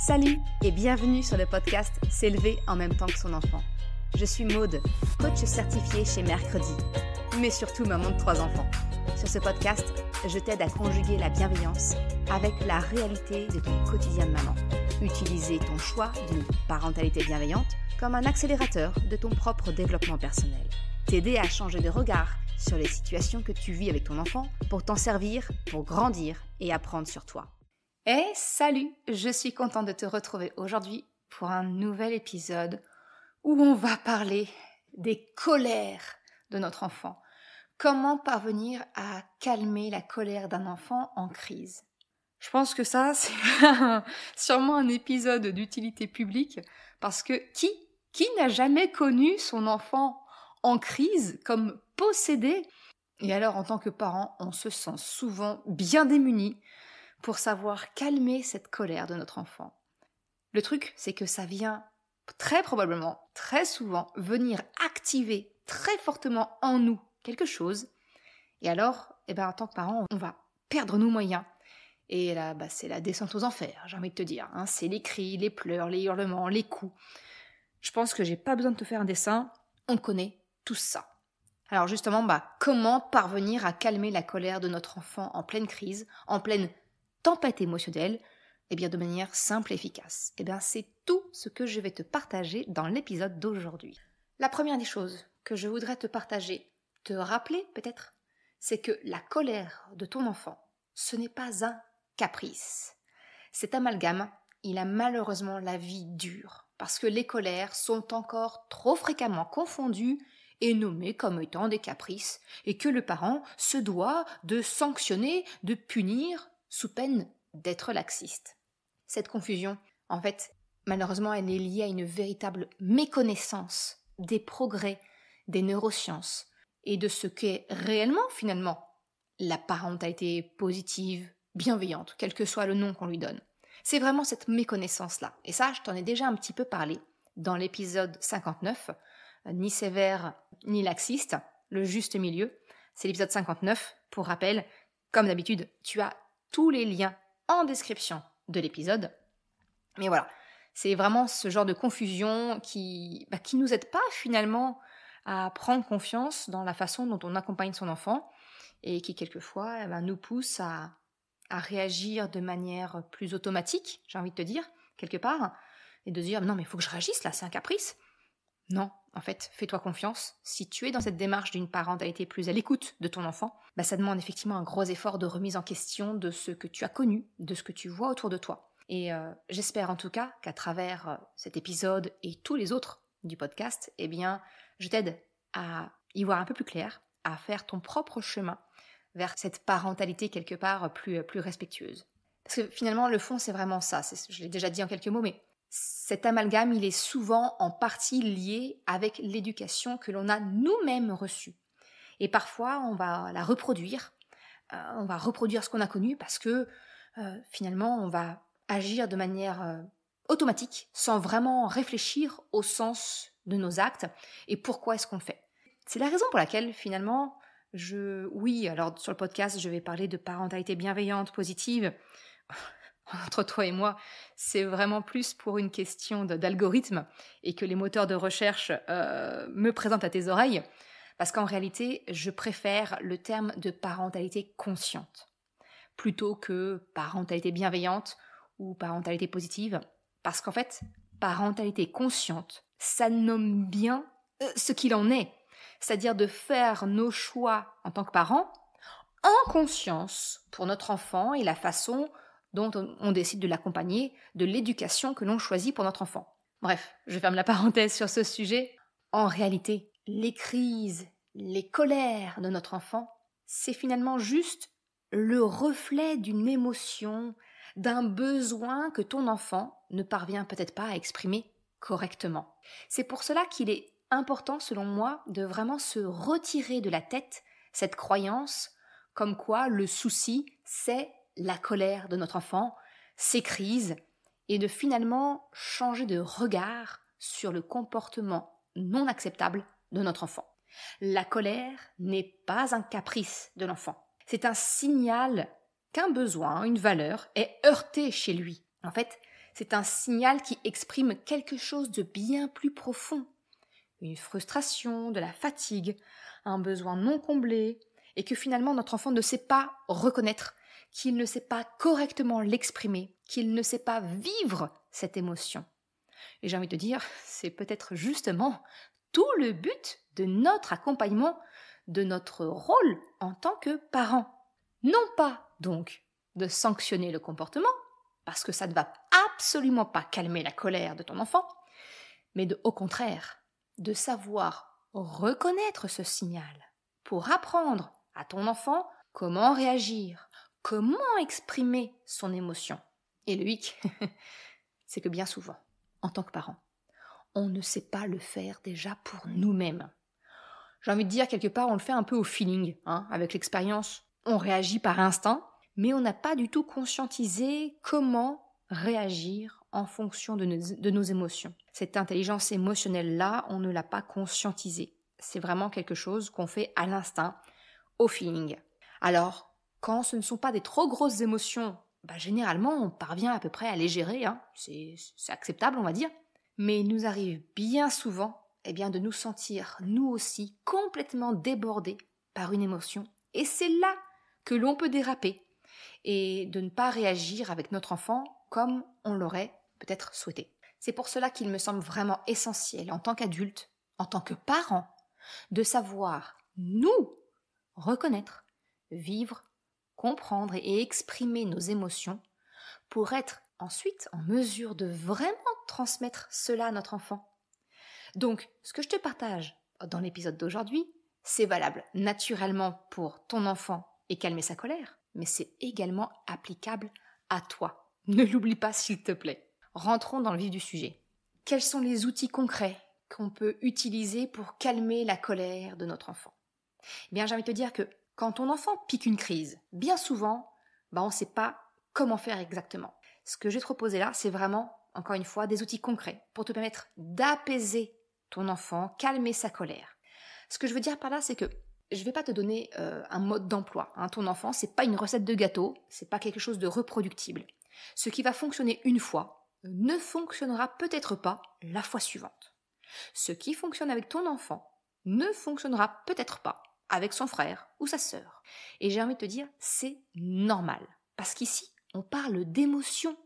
Salut et bienvenue sur le podcast S'élever en même temps que son enfant. Je suis Maude, coach certifiée chez Mercredi, mais surtout maman de 3 enfants. Sur ce podcast, je t'aide à conjuguer la bienveillance avec la réalité de ton quotidien de maman. Utiliser ton choix d'une parentalité bienveillante comme un accélérateur de ton propre développement personnel. T'aider à changer de regard sur les situations que tu vis avec ton enfant pour t'en servir, pour grandir et apprendre sur toi. Et salut, je suis contente de te retrouver aujourd'hui pour un nouvel épisode où on va parler des colères de notre enfant. Comment parvenir à calmer la colère d'un enfant en crise? Je pense que ça, c'est sûrement un épisode d'utilité publique parce que qui n'a jamais connu son enfant en crise comme possédé? Et alors, en tant que parent, on se sent souvent bien démuni pour savoir calmer cette colère de notre enfant. Le truc, c'est que ça vient très probablement, très souvent, venir activer très fortement en nous quelque chose. Et alors, en tant que parent, on va perdre nos moyens. Et là, c'est la descente aux enfers, j'ai envie de te dire. C'est les cris, les pleurs, les hurlements, les coups. Je pense que j'ai pas besoin de te faire un dessin, on connaît tout ça. Alors justement, comment parvenir à calmer la colère de notre enfant en pleine crise, en pleine tempête émotionnelle, de manière simple et efficace. C'est tout ce que je vais te partager dans l'épisode d'aujourd'hui. La première des choses que je voudrais te partager, te rappeler peut-être, c'est que la colère de ton enfant, ce n'est pas un caprice. Cet amalgame, il a malheureusement la vie dure, parce que les colères sont encore trop fréquemment confondues et nommées comme étant des caprices, et que le parent se doit de sanctionner, de punir, sous peine d'être laxiste. Cette confusion, en fait, malheureusement, elle est liée à une véritable méconnaissance des progrès des neurosciences et de ce qu'est réellement, finalement, la parentalité positive, bienveillante, quel que soit le nom qu'on lui donne. C'est vraiment cette méconnaissance-là. Et ça, je t'en ai déjà un petit peu parlé dans l'épisode 59, ni sévère ni laxiste, le juste milieu. C'est l'épisode 59. Pour rappel, comme d'habitude, tu as tous les liens en description de l'épisode. Mais voilà, c'est vraiment ce genre de confusion qui nous aide pas finalement à prendre confiance dans la façon dont on accompagne son enfant et qui quelquefois nous pousse à réagir de manière plus automatique, j'ai envie de te dire, quelque part, et de se dire non mais il faut que je réagisse là, c'est un caprice. Non, en fait, fais-toi confiance. Si tu es dans cette démarche d'une parentalité plus à l'écoute de ton enfant, ça demande effectivement un gros effort de remise en question de ce que tu as connu, de ce que tu vois autour de toi. Et j'espère en tout cas qu'à travers cet épisode et tous les autres du podcast, je t'aide à y voir un peu plus clair, à faire ton propre chemin vers cette parentalité quelque part plus respectueuse. Parce que finalement, le fond, c'est vraiment ça. Je l'ai déjà dit en quelques mots, mais cet amalgame, il est souvent en partie lié avec l'éducation que l'on a nous-mêmes reçue. Et parfois, on va la reproduire, on va reproduire ce qu'on a connu parce que finalement, on va agir de manière automatique, sans vraiment réfléchir au sens de nos actes et pourquoi est-ce qu'on le fait. C'est la raison pour laquelle finalement, alors sur le podcast, je vais parler de parentalité bienveillante, positive. Entre toi et moi, c'est vraiment plus pour une question d'algorithme et que les moteurs de recherche me présentent à tes oreilles, parce qu'en réalité, je préfère le terme de parentalité consciente plutôt que parentalité bienveillante ou parentalité positive, parce qu'en fait, parentalité consciente, ça nomme bien ce qu'il en est, c'est-à-dire de faire nos choix en tant que parents en conscience pour notre enfant et la façon dont on décide de l'accompagner, de l'éducation que l'on choisit pour notre enfant. Bref, je ferme la parenthèse sur ce sujet. En réalité, les crises, les colères de notre enfant, c'est finalement juste le reflet d'une émotion, d'un besoin que ton enfant ne parvient peut-être pas à exprimer correctement. C'est pour cela qu'il est important, selon moi, de vraiment se retirer de la tête cette croyance comme quoi le souci, c'est la colère de notre enfant, ses crises, et de finalement changer de regard sur le comportement non acceptable de notre enfant. La colère n'est pas un caprice de l'enfant. C'est un signal qu'un besoin, une valeur est heurté chez lui. En fait, C'est un signal qui exprime quelque chose de bien plus profond. Une frustration, de la fatigue, un besoin non comblé, et que finalement notre enfant ne sait pas reconnaître, qu'il ne sait pas correctement l'exprimer, qu'il ne sait pas vivre cette émotion. Et j'ai envie de te dire, c'est peut-être justement tout le but de notre accompagnement, de notre rôle en tant que parent. Non pas, donc, de sanctionner le comportement, parce que ça ne va absolument pas calmer la colère de ton enfant, mais au contraire, de savoir reconnaître ce signal pour apprendre à ton enfant comment réagir, comment exprimer son émotion. Et le hic, c'est que bien souvent, en tant que parent, on ne sait pas le faire déjà pour nous-mêmes. J'ai envie de dire, quelque part, on le fait un peu au feeling, avec l'expérience. On réagit par instinct, mais on n'a pas du tout conscientisé comment réagir en fonction de nos émotions. Cette intelligence émotionnelle-là, on ne l'a pas conscientisée. C'est vraiment quelque chose qu'on fait à l'instinct, au feeling. Alors, quand ce ne sont pas des trop grosses émotions, généralement, on parvient à peu près à les gérer. C'est acceptable, on va dire. Mais il nous arrive bien souvent de nous sentir, nous aussi, complètement débordés par une émotion. Et c'est là que l'on peut déraper et de ne pas réagir avec notre enfant comme on l'aurait peut-être souhaité. C'est pour cela qu'il me semble vraiment essentiel, en tant qu'adulte, en tant que parent, de savoir, nous, reconnaître, vivre, comprendre et exprimer nos émotions pour être ensuite en mesure de vraiment transmettre cela à notre enfant. Donc, ce que je te partage dans l'épisode d'aujourd'hui, c'est valable naturellement pour ton enfant et calmer sa colère, mais c'est également applicable à toi. Ne l'oublie pas, s'il te plaît. Rentrons dans le vif du sujet. Quels sont les outils concrets qu'on peut utiliser pour calmer la colère de notre enfant ? J'ai envie de te dire que quand ton enfant pique une crise, bien souvent, on ne sait pas comment faire exactement. Ce que je vais te proposer là, c'est vraiment, encore une fois, des outils concrets pour te permettre d'apaiser ton enfant, calmer sa colère. Ce que je veux dire par là, c'est que je ne vais pas te donner un mode d'emploi. Ton enfant, c'est pas une recette de gâteau, c'est pas quelque chose de reproductible. Ce qui va fonctionner une fois ne fonctionnera peut-être pas la fois suivante. Ce qui fonctionne avec ton enfant ne fonctionnera peut-être pas avec son frère ou sa sœur. Et j'ai envie de te dire, c'est normal. Parce qu'ici, on parle d'émotions.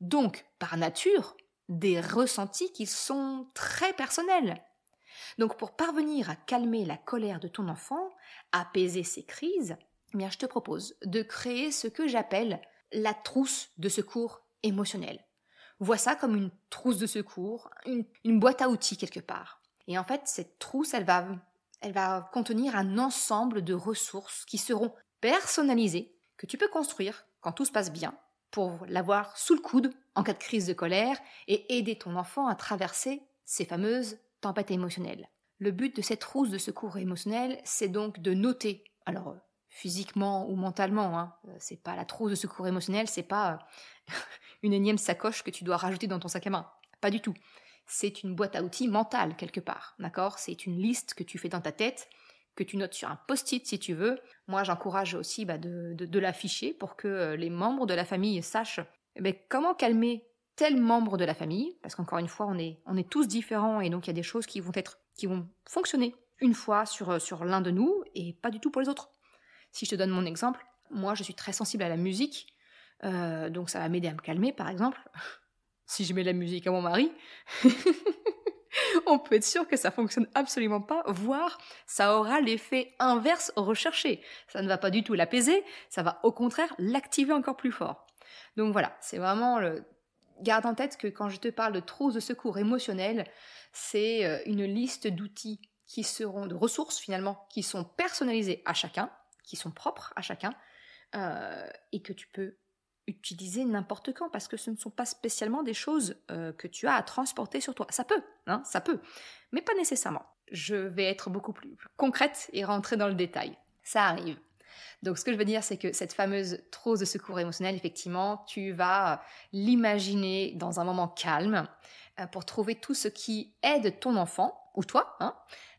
Donc, par nature, des ressentis qui sont très personnels. Donc, pour parvenir à calmer la colère de ton enfant, apaiser ses crises, je te propose de créer ce que j'appelle la trousse de secours émotionnel. Vois ça comme une trousse de secours, une boîte à outils quelque part. Et en fait, cette trousse, elle va contenir un ensemble de ressources qui seront personnalisées, que tu peux construire quand tout se passe bien, pour l'avoir sous le coude en cas de crise de colère et aider ton enfant à traverser ces fameuses tempêtes émotionnelles. Le but de cette trousse de secours émotionnel, c'est donc de noter, alors physiquement ou mentalement, c'est pas la trousse de secours émotionnel, c'est pas une énième sacoche que tu dois rajouter dans ton sac à main, pas du tout. C'est une boîte à outils mentale quelque part, d'accord ? C'est une liste que tu fais dans ta tête, que tu notes sur un post-it si tu veux. Moi, j'encourage aussi de l'afficher pour que les membres de la famille sachent comment calmer tel membre de la famille, parce qu'encore une fois, on est tous différents et donc il y a des choses qui vont fonctionner une fois sur l'un de nous et pas du tout pour les autres. Si je te donne mon exemple, moi, je suis très sensible à la musique, donc ça va m'aider à me calmer, par exemple. Si je mets la musique à mon mari, on peut être sûr que ça fonctionne absolument pas, voire ça aura l'effet inverse recherché. Ça ne va pas du tout l'apaiser, ça va au contraire l'activer encore plus fort. Donc voilà, c'est vraiment garde en tête que quand je te parle de trousse de secours émotionnel, c'est une liste d'outils qui seront de ressources finalement, qui sont personnalisées à chacun, qui sont propres à chacun, et que tu peux utiliser n'importe quand, parce que ce ne sont pas spécialement des choses que tu as à transporter sur toi. Ça peut, mais pas nécessairement. Je vais être beaucoup plus concrète et rentrer dans le détail. Ça arrive. Donc ce que je veux dire, c'est que cette fameuse trousse de secours émotionnel, effectivement, tu vas l'imaginer dans un moment calme pour trouver tout ce qui aide ton enfant, ou toi,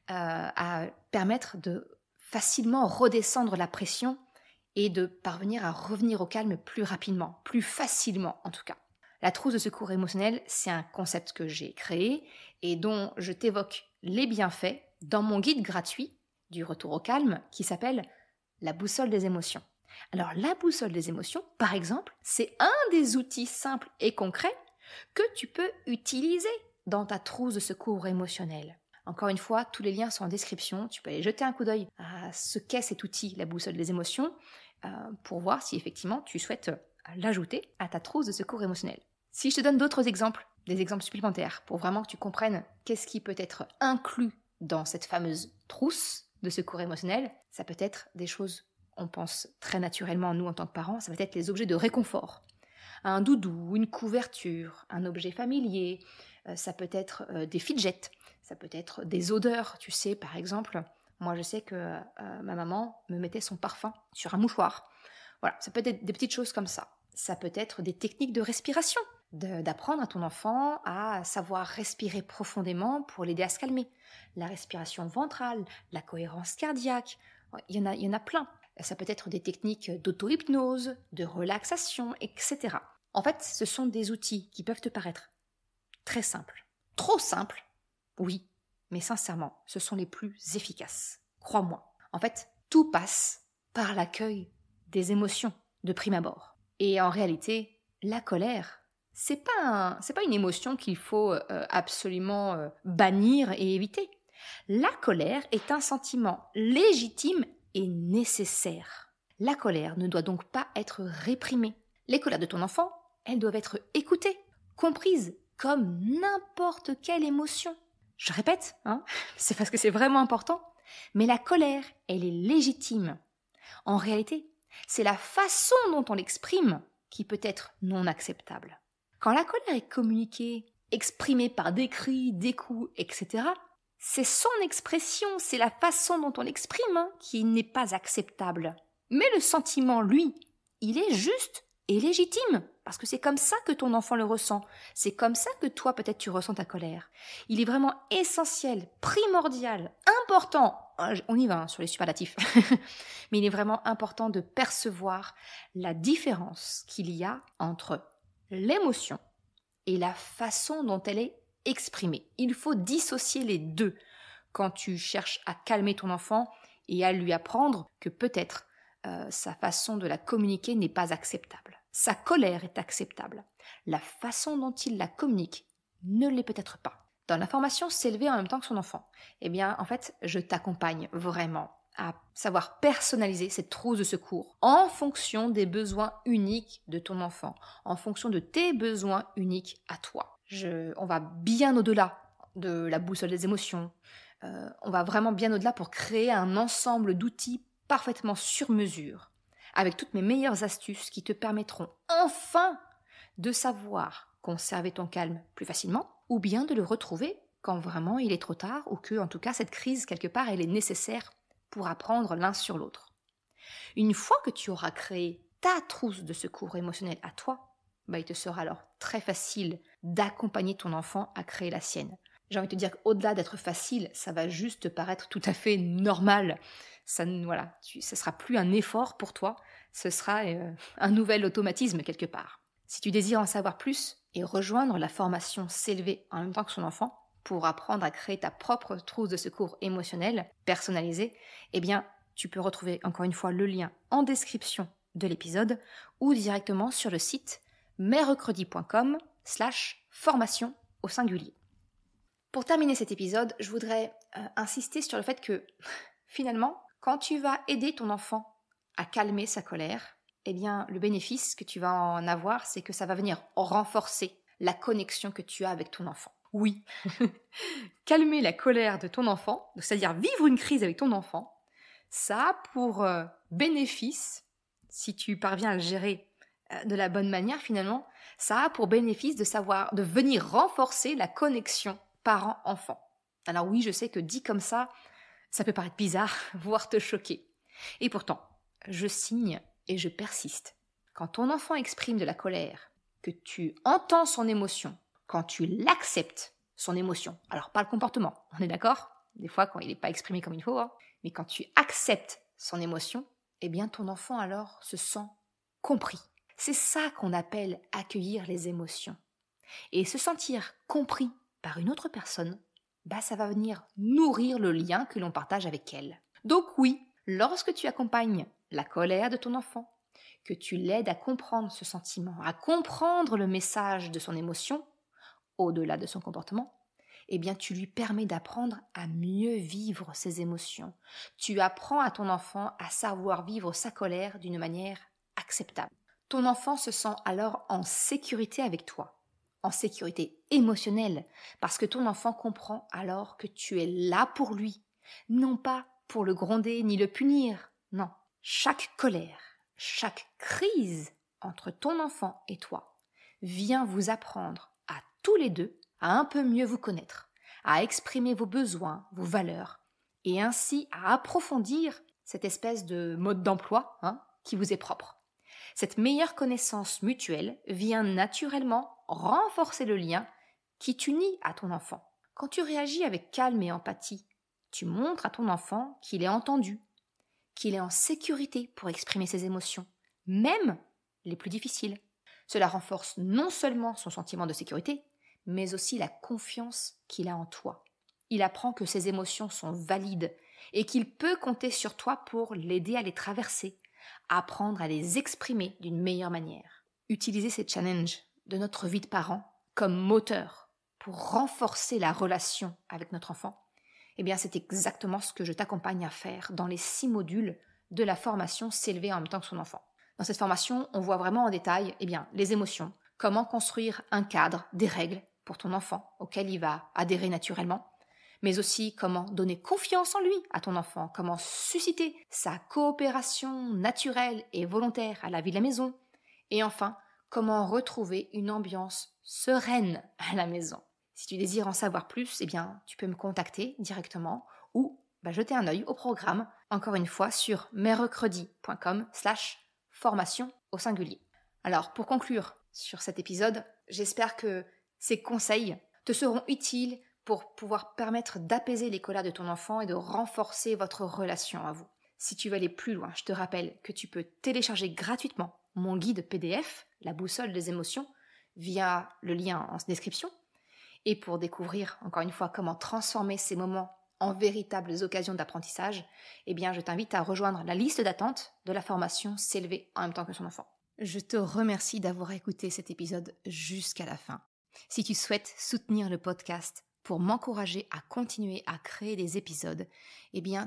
à permettre de facilement redescendre la pression et de parvenir à revenir au calme plus rapidement, plus facilement en tout cas. La trousse de secours émotionnel, c'est un concept que j'ai créé et dont je t'évoque les bienfaits dans mon guide gratuit du retour au calme qui s'appelle la boussole des émotions. Alors la boussole des émotions, par exemple, c'est un des outils simples et concrets que tu peux utiliser dans ta trousse de secours émotionnel. Encore une fois, tous les liens sont en description. Tu peux aller jeter un coup d'œil à ce qu'est cet outil, la boussole des émotions, pour voir si effectivement tu souhaites l'ajouter à ta trousse de secours émotionnel. Si je te donne d'autres exemples, des exemples supplémentaires, pour vraiment que tu comprennes qu'est-ce qui peut être inclus dans cette fameuse trousse de secours émotionnel, ça peut être des choses, on pense très naturellement, nous en tant que parents, ça va être les objets de réconfort. Un doudou, une couverture, un objet familier, ça peut être des fidgets, ça peut être des odeurs, tu sais, par exemple, moi je sais que ma maman me mettait son parfum sur un mouchoir. Voilà, ça peut être des petites choses comme ça. Ça peut être des techniques de respiration, d'apprendre à ton enfant à savoir respirer profondément pour l'aider à se calmer. La respiration ventrale, la cohérence cardiaque, il y en a plein. Ça peut être des techniques d'auto-hypnose, de relaxation, etc. En fait, ce sont des outils qui peuvent te paraître très simples. Trop simples, oui, mais sincèrement, ce sont les plus efficaces. Crois-moi. En fait, tout passe par l'accueil des émotions de prime abord. Et en réalité, la colère, c'est pas une émotion qu'il faut absolument bannir et éviter. La colère est un sentiment légitime et nécessaire. La colère ne doit donc pas être réprimée. Les colères de ton enfant, elles doivent être écoutées, comprises comme n'importe quelle émotion. Je répète, c'est parce que c'est vraiment important, mais la colère, elle est légitime. En réalité, c'est la façon dont on l'exprime qui peut être non acceptable. Quand la colère est communiquée, exprimée par des cris, des coups, etc., c'est son expression, c'est la façon dont on l'exprime qui n'est pas acceptable. Mais le sentiment, lui, il est juste et légitime, parce que c'est comme ça que ton enfant le ressent. C'est comme ça que toi, peut-être, tu ressens ta colère. Il est vraiment essentiel, primordial, important. On y va sur les superlatifs. Mais il est vraiment important de percevoir la différence qu'il y a entre l'émotion et la façon dont elle est exprimée. Il faut dissocier les deux quand tu cherches à calmer ton enfant et à lui apprendre que peut-être sa façon de la communiquer n'est pas acceptable. Sa colère est acceptable. La façon dont il la communique ne l'est peut-être pas. Dans la formation S'élever en même temps que son enfant, eh bien, en fait, je t'accompagne vraiment à savoir personnaliser cette trousse de secours en fonction des besoins uniques de ton enfant, en fonction de tes besoins uniques à toi. On va bien au-delà de la boussole des émotions. On va vraiment bien au-delà pour créer un ensemble d'outils parfaitement sur mesure, avec toutes mes meilleures astuces qui te permettront enfin de savoir conserver ton calme plus facilement, ou bien de le retrouver quand vraiment il est trop tard, ou que, en tout cas, cette crise, quelque part, elle est nécessaire pour apprendre l'un sur l'autre. Une fois que tu auras créé ta trousse de secours émotionnel à toi, il te sera alors très facile d'accompagner ton enfant à créer la sienne. J'ai envie de te dire qu'au-delà d'être facile, ça va juste te paraître tout à fait normal. Ça sera plus un effort pour toi, ce sera un nouvel automatisme quelque part. Si tu désires en savoir plus et rejoindre la formation S'élever en même temps que son enfant pour apprendre à créer ta propre trousse de secours émotionnel personnalisée, eh bien, tu peux retrouver encore une fois le lien en description de l'épisode ou directement sur le site merrecredi.com/formation au singulier. Pour terminer cet épisode, je voudrais insister sur le fait que, finalement, quand tu vas aider ton enfant à calmer sa colère, eh bien, le bénéfice que tu vas en avoir, c'est que ça va venir renforcer la connexion que tu as avec ton enfant. Oui, calmer la colère de ton enfant, c'est-à-dire vivre une crise avec ton enfant, ça a pour bénéfice, si tu parviens à le gérer de la bonne manière finalement, ça a pour bénéfice de venir renforcer la connexion parent-enfant. Alors oui, je sais que dit comme ça peut paraître bizarre, voire te choquer. Et pourtant, je signe et je persiste. Quand ton enfant exprime de la colère, que tu entends son émotion, quand tu l'acceptes, son émotion, alors pas le comportement, on est d'accord ? Des fois, quand il n'est pas exprimé comme il faut, mais quand tu acceptes son émotion, eh bien ton enfant alors se sent compris. C'est ça qu'on appelle accueillir les émotions. Et se sentir compris par une autre personne, ça va venir nourrir le lien que l'on partage avec elle. Donc oui, lorsque tu accompagnes la colère de ton enfant, que tu l'aides à comprendre ce sentiment, à comprendre le message de son émotion, au-delà de son comportement, tu lui permets d'apprendre à mieux vivre ses émotions. Tu apprends à ton enfant à savoir vivre sa colère d'une manière acceptable. Ton enfant se sent alors en sécurité avec toi, en sécurité émotionnelle, parce que ton enfant comprend alors que tu es là pour lui, non pas pour le gronder ni le punir. Non, chaque colère, chaque crise entre ton enfant et toi vient vous apprendre à tous les deux à un peu mieux vous connaître, à exprimer vos besoins, vos valeurs, et ainsi à approfondir cette espèce de mode d'emploi qui vous est propre. Cette meilleure connaissance mutuelle vient naturellement renforcer le lien qui t'unit à ton enfant. Quand tu réagis avec calme et empathie, tu montres à ton enfant qu'il est entendu, qu'il est en sécurité pour exprimer ses émotions, même les plus difficiles. Cela renforce non seulement son sentiment de sécurité, mais aussi la confiance qu'il a en toi. Il apprend que ses émotions sont valides et qu'il peut compter sur toi pour l'aider à les traverser, apprendre à les exprimer d'une meilleure manière. Utiliser ces challenges de notre vie de parent comme moteur pour renforcer la relation avec notre enfant, c'est exactement ce que je t'accompagne à faire dans les 6 modules de la formation S'élever en même temps que son enfant. Dans cette formation, on voit vraiment en détail les émotions, comment construire un cadre, des règles pour ton enfant auquel il va adhérer naturellement, mais aussi comment donner confiance en lui à ton enfant, comment susciter sa coopération naturelle et volontaire à la vie de la maison, et enfin, comment retrouver une ambiance sereine à la maison. Si tu désires en savoir plus, tu peux me contacter directement ou jeter un œil au programme, encore une fois, sur mercredi.com/formation au singulier. Alors, pour conclure sur cet épisode, j'espère que ces conseils te seront utiles pour pouvoir permettre d'apaiser les colères de ton enfant et de renforcer votre relation à vous. Si tu veux aller plus loin, je te rappelle que tu peux télécharger gratuitement mon guide PDF, la boussole des émotions, via le lien en description. Et pour découvrir, encore une fois, comment transformer ces moments en véritables occasions d'apprentissage, je t'invite à rejoindre la liste d'attente de la formation S'élever en même temps que son enfant. Je te remercie d'avoir écouté cet épisode jusqu'à la fin. Si tu souhaites soutenir le podcast pour m'encourager à continuer à créer des épisodes,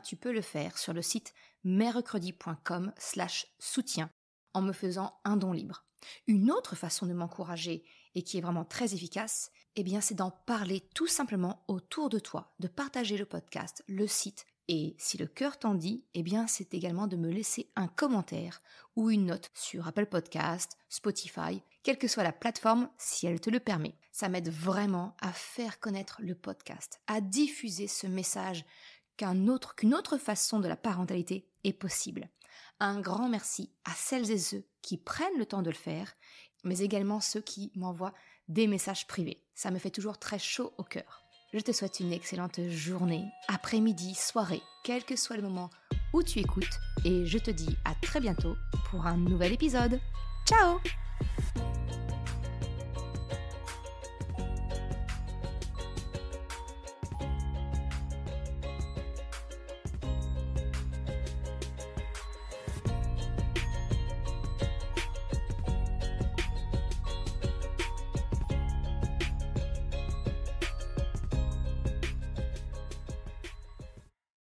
tu peux le faire sur le site mercredi.com/soutien en me faisant un don libre. Une autre façon de m'encourager et qui est vraiment très efficace, c'est d'en parler tout simplement autour de toi, de partager le podcast, le site, et si le cœur t'en dit, c'est également de me laisser un commentaire ou une note sur Apple Podcast, Spotify, quelle que soit la plateforme, si elle te le permet. Ça m'aide vraiment à faire connaître le podcast, à diffuser ce message qu'une autre façon de la parentalité est possible. Un grand merci à celles et ceux qui prennent le temps de le faire, mais également ceux qui m'envoient des messages privés. Ça me fait toujours très chaud au cœur. Je te souhaite une excellente journée, après-midi, soirée, quel que soit le moment où tu écoutes, et je te dis à très bientôt pour un nouvel épisode. Ciao!